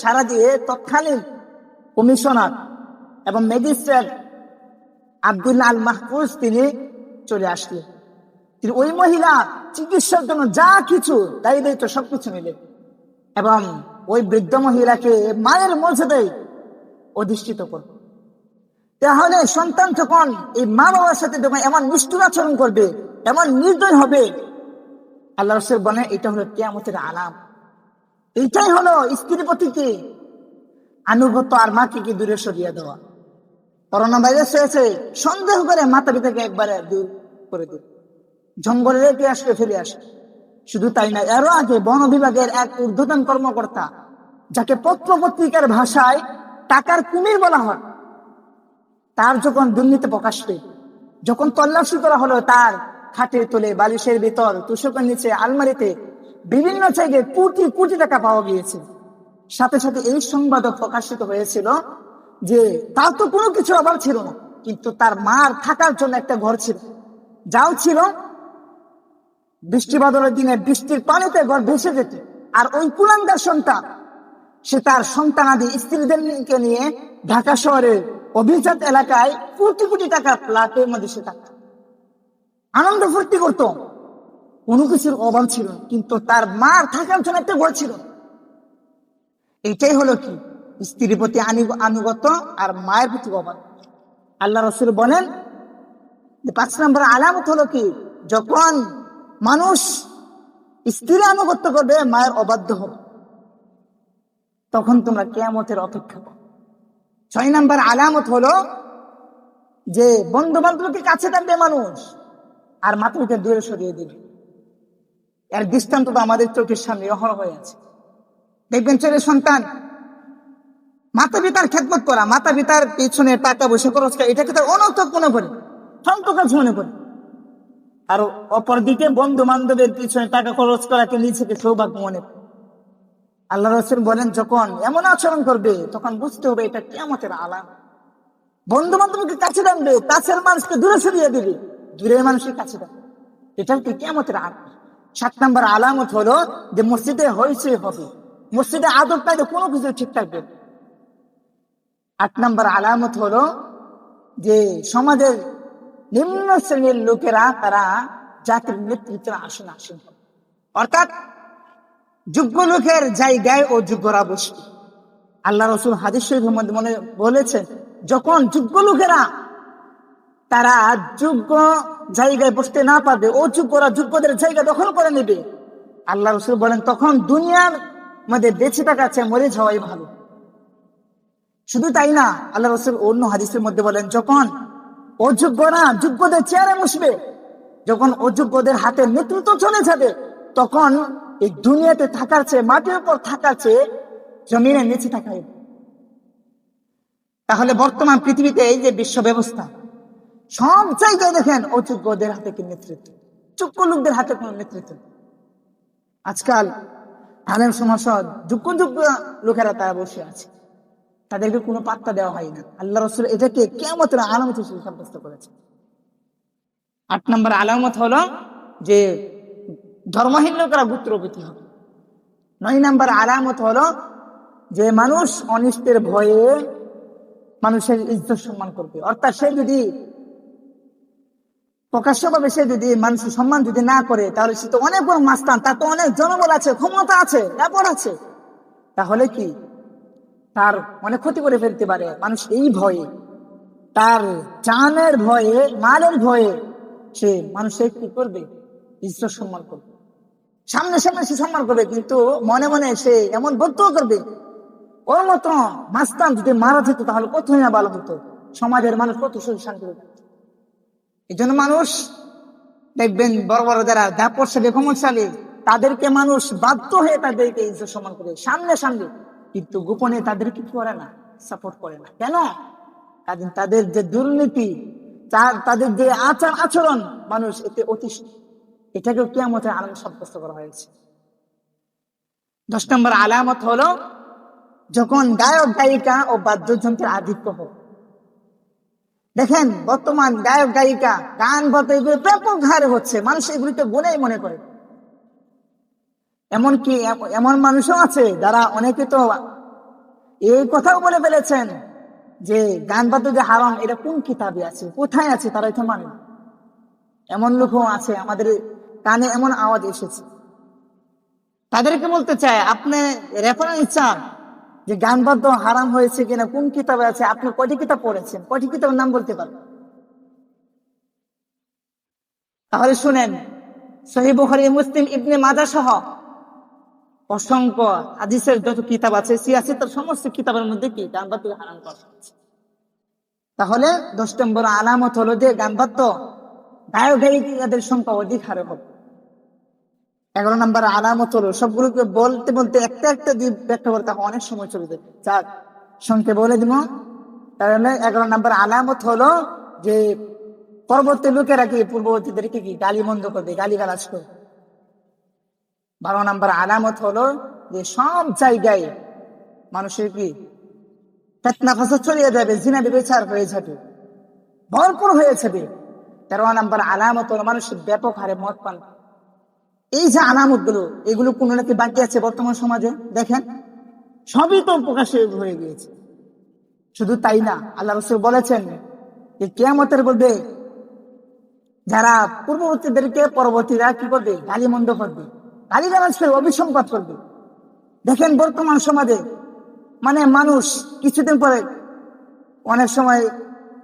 সাড়া দিয়ে তৎকালীন কমিশনার এবং ম্যাজিস্ট্রেট আব্দুল্লাহ আল মাহফুজ তিনি চলে আসলেন। তিনি ওই মহিলা চিকিৎসার জন্য যা কিছু দায়িত্ব সবকিছু নিলেন এবং ওই বৃদ্ধ মহিলাকে মায়ের মর্যাদায় অধিষ্ঠিত করবে। তাহলে সন্তান যখন এই মা বাবার সাথে যখন এমন নিষ্ঠুর আচরণ করবে, এমন নির্দয় হবে, আল্লাহ রাসূল বলেন এটা হলো কিয়ামতের আলাম। এইটাই হলো স্ত্রীর প্রতি কি আনুগত্য আর মাকে কি দূরে সরিয়ে দেওয়া। করোনা ভাইরাস হয়েছে সন্দেহ করে মাতা পিতাকে একবারে দূর করে দিল, জঙ্গলে রেখে আসলে ফেলে আসে। শুধু তাই না, এরও আগে বন বিভাগের এক ঊর্ধ্বতন কর্মকর্তা, যাকে পত্র পত্রিকার ভাষায় টাকার কুমির বলা হয়, তার যখন দুর্নীতি প্রকাশ পেয়ে যখন তল্লাশি করা হলো, তার খাটের তলে, বালিশের ভিতর, তুষকের নিচে, আলমারিতে বিভিন্ন জায়গায় কোটি কোটি টাকা পাওয়া গিয়েছে। সাথে সাথে এই সংবাদও প্রকাশিত হয়েছিল যে তার তো কোনো কিছু অভাব ছিল না, কিন্তু তার মার থাকার জন্য একটা ঘর ছিল, যাও ছিল বৃষ্টি বাদলের দিনে বৃষ্টির পানিতে ঘর ভেসে যেত। আর ওই কুলাঙ্গার সন্তান, সে তার সন্তানাদি স্ত্রীদেরকে নিয়ে ঢাকা শহরের অভিজাত এলাকায় কোটি কোটি টাকা ফ্ল্যাটের মধ্যে সে থাকত, আনন্দ ফুর্তি করত, কোনো কিছুর অভাব ছিল না, কিন্তু তার মার থাকার জন্য একটা ঘর ছিল। এইটাই হলো কি স্ত্রীর প্রতি আনুগত্য আর মায়ের প্রতি অবাধ। আল্লাহ রাসূল বলেন যে 5 নম্বর আলামত হলো কি, যখন মানুষ স্ত্রীর আনুগত্য করবে, মায়ের অবাধ্য হবে, তখন তোমরা কিয়ামতের অপেক্ষা করো। 6 নম্বর আলামত হলো যে বন্ধু বান্ধবকে কাছে টানবে মানুষ আর মাতৃকে দূরে সরিয়ে দিবে। এর দৃষ্টান্ত তো আমাদের চোখের সামনে অহরহ হয়ে আছে। দেখবেন ছেলে সন্তান মাতা পিতার খেদমত করা, মাতা পিতার পিছনে টাকা পয়সা খরচ করা, এটাকে তার অনর্থক মনে করে, সন্ত কাজ মনে করে। আর অপরদিকে বন্ধু বান্ধবের পিছনে টাকা খরচ করাকে নিজেকে সৌভাগ্য মনে করে। আল্লাহ রাসূল বলেন যখন এমন আচরণ করবে, তখন বুঝতে হবে এটা কিয়ামতের আলাম। বন্ধু বান্ধবকে কাছে টানবে, কাছের মানুষকে দূরে সরিয়ে দিবে, দূরের মানুষের কাছে টানবে, এটা কি কিয়ামতের আলাম। 7 নম্বর আলামত হলো যে মসজিদে হইচই হবে, মসজিদে আদব কায়দা কোনো কিছু ঠিক থাকবে। 8 নম্বর আলামত হলো যে সমাজের নিম্ন শ্রেণীর লোকেরা তারা জাতির নেতৃত্বের আসনে আসীন হবে, অর্থাৎ যোগ্য লোকের জায়গায় ও যোগ্যরা বসবে। আল্লাহ রাসূল হাদিস শরীফের মধ্যে বলেছেন, যখন যোগ্য লোকেরা তারা যোগ্য জায়গায় বসতে না পারবে, অযোগ্যরা যোগ্যদের জায়গা দখল করে নেবে, আল্লাহ রাসূল বলেন তখন দুনিয়ার মধ্যে বেঁচে থাকা চেয়ে মরে যাওয়াই ভালো। শুধু তাই না, আল্লাহ রাসূল অন্য হাদিসের মধ্যে বলেন যখন অযোগ্যরা যোগ্যদের চেয়ারে বসবে, যখন অযোগ্যদের হাতে নেতৃত্ব চলে যাবে, তখন এই দুনিয়াতে থাকার চেয়ে, মাটির উপর থাকার চেয়ে জমিনের নিচে থাকাই। তাহলে বর্তমান পৃথিবীতে এই যে বিশ্ব ব্যবস্থা, সব জায়গায় দেখেন অযোগ্যদের হাতে কি নেতৃত্ব, যোগ্য লোকদের হাতে কোন নেতৃত্ব। আজকাল আলেম সমাজ যোগ্য যোগ্য লোকেরা তারা বসে আছে, তাদেরকে কোনো পাত্তা দেওয়া হয় না। আল্লাহ রাসূল এটাকে কিয়ামতের আলামত হিসেবে সাব্যস্ত করেছে। 8 নম্বর আলামত হলো যে ধর্মহীন লোকেরা গোত্রপতি হবে। 9 নম্বর আলামত হলো যে মানুষ অনিষ্টের ভয়ে মানুষের ইজ্জত সম্মান করবে, অর্থাৎ সে যদি প্রকাশ্যভাবে সে যদি মানুষের সম্মান যদি না করে, তাহলে সে তো অনেক বড় মাস্তান, তার তো অনেক জনবল আছে, ক্ষমতা আছে, ব্যাপার আছে, তাহলে কি তার অনেক ক্ষতি করে ফেলতে পারে। মানুষ এই ভয়ে, তার জানের ভয়ে, মালের ভয়ে সে মানুষের কি করবে, ইজ্জত সম্মান করবে। সামনে সামনে সে সম্মান করবে, কিন্তু মনে মনে সে এমন বক্তব্য করবে, ওর মতো মাস্তান যদি মারা যেত তাহলে কতই না ভালো হতো, সমাজের মানুষ কত সুখ শান্তি হতো। এই জন্য মানুষ দেখবেন বড় বড় যারা দাপটশালী ক্ষমতাশালী তাদেরকে মানুষ বাধ্য হয়ে তাদেরকে ইজ্জত সম্মান করে সামনে সামনে, কিন্তু গোপনে তাদের কিছু করে না, সাপোর্ট করে না। কেন? কারণ তাদের যে দুর্নীতি, তাদের যে আচার আচরণ মানুষ এতে অতিষ্ঠ, এটাকেও কিয়ামতের আলামত সাব্যস্ত করা হয়েছে। 10 নম্বর আলামত হলো যখন গায়ক গায়িকা ও বাদ্যযন্ত্রের আধিক্য হোক। দেখেন বর্তমান গায়ক গায়িকা গান বাদ্য এগুলো ব্যাপক হারে হচ্ছে, মানুষ এগুলিকে গুণেই মনে করে। এমনকি এমন মানুষও আছে যারা অনেকে তো এই কথাও বলে ফেলেছেন যে গান বাদ্য যে হারাম এটা কোন কিতাবে আছে, কোথায় আছে, তারা এটা মানে। এমন লোকও আছে, আমাদের কানে এমন আওয়াজ এসেছে। তাদেরকে বলতে চায়, আপনি রেফারেন্স চান যে গান বাদ্য হারাম হয়েছে কিনা, কোন কিতাবে আছে, আপনি কয়টি কিতাব পড়েছেন, কয়টি কিতাবের নাম বলতে পারবেন? তাহলে শুনেন, সহিহ বুখারী, মুসলিম, ইবনে মাজাহ সহ অসংখ্য হাদিসের যত কিতাব আছে, সিয়াসিতের সমস্ত কিতাবের মধ্যে কি গান বাদ্য হারাম করা হয়েছে। তাহলে 10 নম্বর আলামত হলো যে গান বাদ্য গায়ক গায়িকাদের সংখ্যা অধিক হারে হবে। 11 নম্বর আলামত হলো, সবগুলোকে বলতে বলতে একটা একটা দিয়ে ব্যাখ্যা করতে অনেক সময় চলে যায়, যাক সংক্ষেপে বলে দিব। তাহলে 11 নম্বর আলামত হলো যে পরবর্তী লোকেরা কি পূর্ববর্তীদেরকে কি গালি মন্দ করবে, গালি গালাজ করবে। 12 নম্বর আলামত হলো যে সব জায়গায় মানুষের কি ফিতনা ফাসাদ ছড়িয়ে যাবে, জিনা ব্যভিচার হয়ে যাবে, ভরপুর হয়ে যাবে। 13 নম্বর আলামত হলো মানুষের ব্যাপক হারে মদ পান। এই যে আলামত গুলো, এগুলো কোন নাকি বাকি আছে বর্তমান সমাজে? দেখেন সবই তো প্রকাশে হয়ে গিয়েছে। শুধু তাই না, আল্লাহ রাসূল বলেছেন যে কিয়ামতের মধ্যে যারা পূর্ববর্তীদেরকে পরবর্তীরা কি করবে, গালি মন্দ করবে, গালি গালাজ করবে, অভিসম্পাত করবে। দেখেন বর্তমান সমাজে মানে মানুষ কিছুদিন পরে অনেক সময়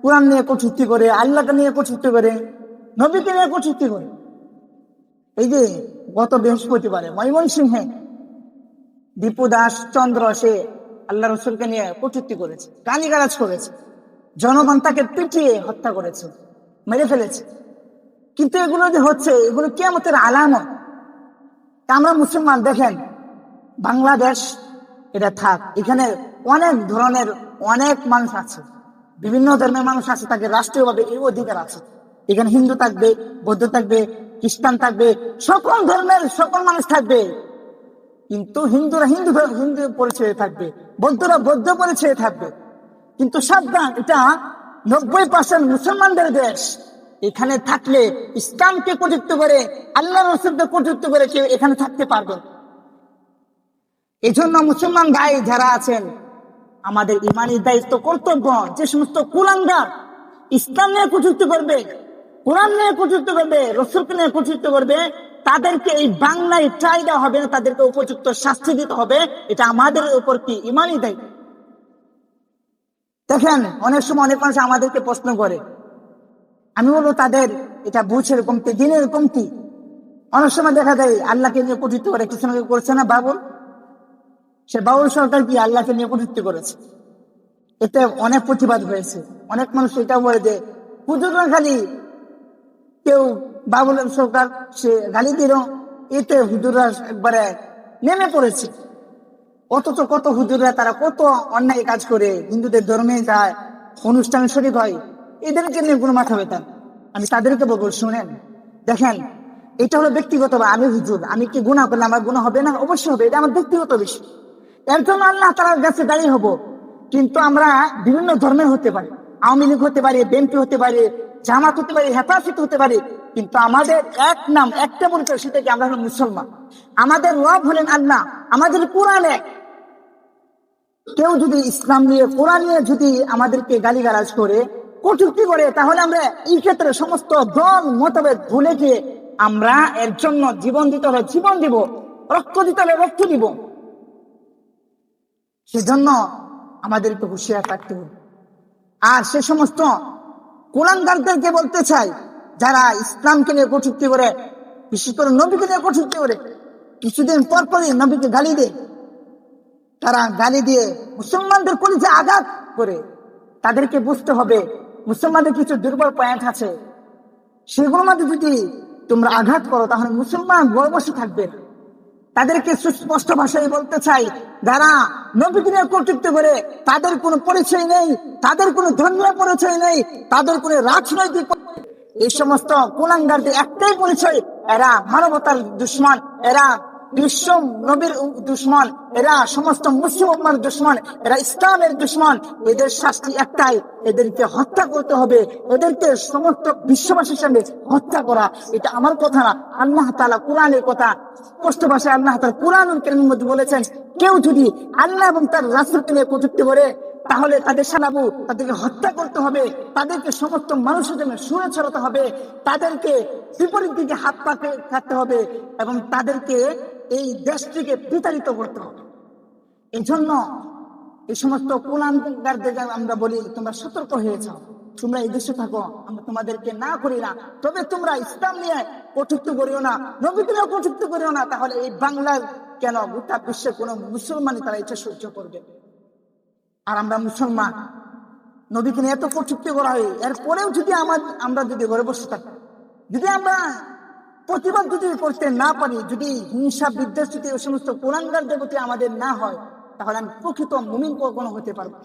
কোরআন নিয়ে কটূক্তি করে, আল্লাহকে নিয়ে কটূক্তি করে, নবীকে নিয়ে কটূক্তি করে। এই যে গত বৃহস্পতিবারে ময়মনসিংহে দীপু দাস চন্দ্র সে আল্লাহ রসুলকে নিয়ে কটূক্তি করেছে, গালিগালাজ করেছে, জনগণ তাকে পিটিয়ে হত্যা করেছে, মেরে ফেলেছে। কিন্তু এগুলো যে হচ্ছে, এগুলো কিয়ামতের আলামত। আমরা মুসলমান দেখেন বাংলাদেশ এটা থাক, এখানে অনেক ধরনের অনেক মানুষ আছে, বিভিন্ন ধর্মের মানুষ আছে, তাকে রাষ্ট্রীয়ভাবে এই অধিকার আছে। এখানে হিন্দু থাকবে, বৌদ্ধ থাকবে, খ্রিস্টান থাকবে, সকল ধর্মের সকল মানুষ থাকবে। কিন্তু হিন্দুরা হিন্দু হিন্দু পরিচয়ে থাকবে, বৌদ্ধরা বৌদ্ধ পরিচয়ে থাকবে। কিন্তু সাবধান, এটা 90% মুসলমানদের দেশ। এখানে থাকলে ইসলামকে কটূক্তি করে, আল্লাহ রাসূলকে কটূক্তি করে কেউ এখানে থাকতে পারবে। এই জন্য মুসলমান ভাই যারা আছেন, আমাদের ইমানি দায়িত্ব কর্তব্য, যে সমস্ত কুলাঙ্গার ইসলাম নিয়ে কটূক্তি করবে, কোরআন নিয়ে কটূক্তি করবে, রাসূলকে নিয়ে কটূক্তি করবে, তাদেরকে এই বাংলায় ঠাঁই দেওয়া হবে না, তাদেরকে উপযুক্ত শাস্তি দিতে হবে। এটা আমাদের উপর কি ইমানি দায়িত্ব। দেখেন অনেক সময় অনেক মানুষ আমাদেরকে প্রশ্ন করে, আমি বলবো তাদের এটা বুঝের কমতি, দিনের কমতি। অনেক সময় দেখা যায় আল্লাহকে নিয়ে কটূক্তি করে, কিছু করছে না বাবুল, সে বাবুল সরকার কি আল্লাহকে নিয়ে কটূক্তি করেছে, এতে অনেক প্রতিবাদ হয়েছে। অনেক মানুষ এটাও বলে যে হুজুররা খালি কেউ বাবুল সরকার সে গালি দিল, এতে হুজুররা একবারে নেমে পড়েছে। অথচ কত হুজুররা তারা কত অন্যায় কাজ করে, হিন্দুদের ধর্মে যায়, অনুষ্ঠানে শরীক হয়, এদেরকে নিয়ে কোনো মাথা ব্যথা। আমি তাদেরকে বলবো, শুনেন দেখেন এটা হলো ব্যক্তিগত, বা আমি হুজুর, আমি কি গুনাহ করলে আমার গুনাহ হবে না? অবশ্যই হবে, এটা আমার ব্যক্তিগত বিষয়। এর জন্য আল্লাহ তাআলার কাছে দাঁড়িয়ে হবো। কিন্তু আমরা বিভিন্ন ধর্মের হতে পারি, আওয়ামী লীগ হতে পারি, বিএনপি হতে পারি, জামাত হতে পারি, হেফাজত হতে পারি, কিন্তু আমাদের এক নাম, একটা পরিচয়, সেটা কি আমরা হলো মুসলমান। আমাদের রব হলেন আল্লাহ, আমাদের কোরআন এক। কেউ যদি ইসলাম নিয়ে কোরআন নিয়ে যদি আমাদেরকে গালিগালাজ করে, কটূক্তি করে, তাহলে আমরা এই ক্ষেত্রে সমস্ত দল মতভেদ ভুলে গিয়ে আমরা এর জন্য জীবন দিতে হলে জীবন দিব, রক্ত দিতে হলে রক্ত দিব। সেজন্য আমাদেরকে হুঁশিয়ার থাকতে হবে। আর সে সমস্ত কুলাঙ্গারদেরকে বলতে চাই, যারা ইসলামকে নিয়ে কটূক্তি করে, বিশেষ করে নবীকে নিয়ে কটূক্তি করে, কিছুদিন পর পরই নবীকে গালি দেয়। তারা গালি দিয়ে মুসলমানদের কলিজে আঘাত করে। তাদেরকে বুঝতে হবে মুসলমানদের কিছু দুর্বল পয়েন্ট আছে, সেগুলোর মধ্যে যদি তোমরা আঘাত করো তাহলে মুসলমান বড় বসে থাকবে না। তাদেরকে সুস্পষ্ট ভাষায় বলতে চাই, যারা নবীকে নিয়ে কটূক্তি করে তাদের কোনো পরিচয় নেই, তাদের কোনো ধর্মীয় পরিচয় নেই, তাদের কোনো রাজনৈতিক, এই সমস্ত কুলাঙ্গারদের একটাই পরিচয়, এরা মানবতার দুশ্মন, এরা বিশ্ব নবীর দুশ্মন, এরা সমস্ত মুসলিম উম্মার দুশ্মন, এরা ইসলামের দুশ্মন। এদের শাস্তি একটাই, এদেরকে হত্যা করতে হবে, এদেরকে সমস্ত বিশ্ববাসীর সামনে হত্যা করা। এটা আমার কথা না, আল্লাহ তাআলা কোরআনের কথা। স্পষ্ট ভাষায় আল্লাহ তাআলা কোরআনুল কারীমের মধ্যে বলেছেন, কেউ যদি আল্লাহ এবং তার রাসূলকে নিয়ে কটূক্তি করে তাহলে তাদের সালাবু, তাদেরকে হত্যা করতে হবে, তাদেরকে সমস্ত মানুষের জন্য সুরে ছড়াতে হবে, তাদেরকে বিপরীত দিকে হাত পাকে থাকতে হবে এবং তাদেরকে এই দেশ থেকে বিতাড়িত করতে হবে। এই জন্য এই সমস্ত কুলাঙ্গারদের আমরা বলি, তোমরা সতর্ক হয়ে যাও, তোমরা এই দেশে থাকো, আমরা তোমাদেরকে না করি না, তবে তোমরা ইসলাম নিয়ে কটূক্তি করিও না, নবীকে নিয়ে কটূক্তি করিও না। তাহলে এই বাংলার কেন গোটা বিশ্বের কোন মুসলমানই তারা এটা সহ্য করবে। আর আমরা মুসলমান, নবীকে নিয়ে এত কটূক্তি করা হয়, এরপরেও যদি আমরা যদি ঘরে বসে থাকি, যদি আমরা প্রতিবাদ যদি করতে না পারি, যদি হিংসা বিদ্বেষ যদি ওই সমস্ত কুলাঙ্গারদের প্রতি আমাদের না হয়, তাহলে আমি প্রকৃত মুমিন কখনো হতে পারবো।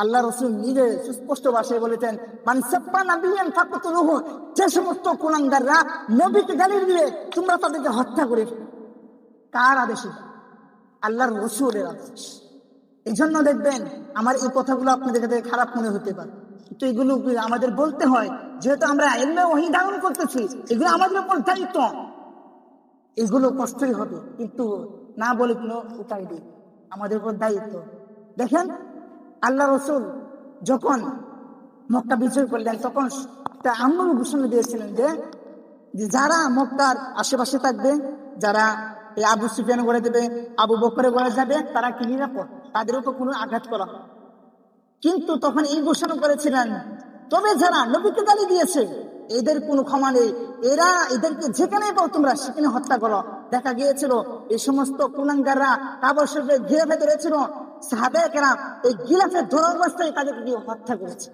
আল্লাহ রাসূল নিজে সুস্পষ্ট ভাষায় বলেছেন, মান সাব্বা নাবিয়ান ফাকতুলুহু, যে সমস্ত কুলাঙ্গাররা নবীকে গালি দিবে তোমরা তাদেরকে হত্যা করে ফেলো। কার আদেশ? আল্লাহর রাসূলের আদেশ। এই জন্য দেখবেন আমার এই কথাগুলো আপনাদের কাছে খারাপ মনে হতে পারে, কিন্তু এগুলো আমাদের বলতে হয়, যেহেতু আমরা ইলমে ওহী ধারণ করতেছি, এগুলো আমাদের উপর দায়িত্ব। এগুলো কষ্টই হবে, কিন্তু না বলে কোনো উপায় নেই, আমাদের উপর দায়িত্ব। দেখেন আল্লাহ রাসূল যখন মক্কা বিজয় করলেন তখন একটা আমল ঘোষণা দিয়েছিলেন যে যারা মক্কার আশেপাশে থাকবে, যারা এই আবু সুফিয়ান করে দেবে, আবু বকরে করে যাবে, তারা কি নিরাপদ, তাদের উপর কোনো আঘাত করা হবে। কিন্তু তখন এই ঘোষণা করেছিলেন, তবে যারা নবীকে গালি দিয়েছে এদের কোনো ক্ষমা নেই, এদেরকে যেখানে পাও তোমরা সেখানে হত্যা করো। দেখা গিয়েছিল এই সমস্ত কুলাঙ্গাররা কাবা শরীফে ঘিরে ধরেছিল, সাহাবায়ে কেরাম এই গিলাফের ধরা অবস্থায় তাদেরকে হত্যা করেছে।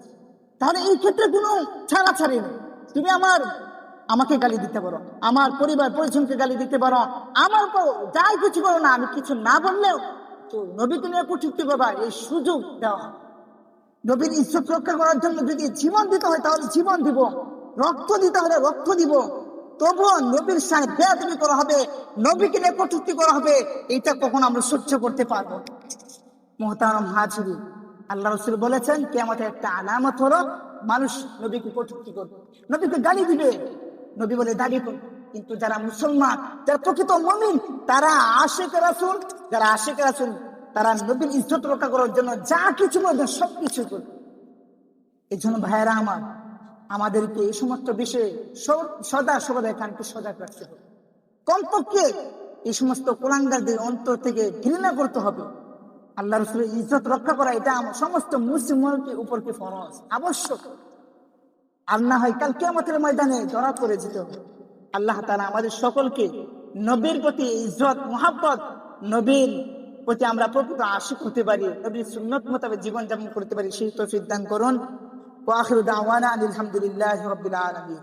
তাহলে এই ক্ষেত্রে কোনো ছাড়াছাড়ি নেই, তুমি আমাকে গালি দিতে পারো, আমার পরিবার পরিজনকে গালি দিতে পারো, আমার যাই কিছু করো না, আমি কিছু না বললেও তো নবীকে নিয়ে কটূক্তি করবা, এই সুযোগ দেওয়া। নবীর ইজ্জত রক্ষা করার জন্য যদি জীবন দিতে হয় তাহলে জীবন দিব, রক্ত দিতে হলে রক্ত দিব, তবুও নবীর সাথে বেয়াদবি করা হবে, নবীকে নিয়ে কটূক্তি করা হবে, এটা কখনো আমরা সহ্য করতে পারবো। মুহতারাম হাজিরিন, আল্লাহ রাসূল বলেছেন কিয়ামতের একটা আলামত হলো মানুষ নবীকে কটূক্তি করবে, নবীকে গালি দিবে, নবী বলে দাবি করবে। কিন্তু যারা মুসলমান, যারা প্রকৃত মুমিন, তারা আশিকে রাসূল, যারা আশিকে রাসূল, তারা নবীর ইজ্জত রক্ষা করার জন্য যা কিছু বলবে সবকিছু করবে। এই জন্য ভাইয়েরা আমার, আমাদেরকে এই সমস্ত বিষয়ে সদা কানকে সজাগ রাখতে হবে। কমপক্ষে এই সমস্ত কুলাঙ্গারদের অন্তর থেকে ঘৃণা করতে হবে। আল্লাহ রাসূলের ইজ্জত রক্ষা করা এটা সমস্ত মুসলিমের উপর কি ফরজ, আবশ্যক। আর না হয় কাল কিয়ামতের ময়দানে ধরা পড়ে যেতে হবে। আল্লাহ তাআলা আমাদের সকলকে নবীর প্রতি ইজ্জত মুহাব্বত, নবীর প্রতি আমরা প্রকৃত আশিক হতে পারি, নবীর সুন্নাত মোতাবেক জীবন যাপন করতে পারি, সেই তৌফিক দান করুন। ওয়া আখিরু দাওয়ানা আলহামদুলিল্লাহি রাব্বিল আলামিন।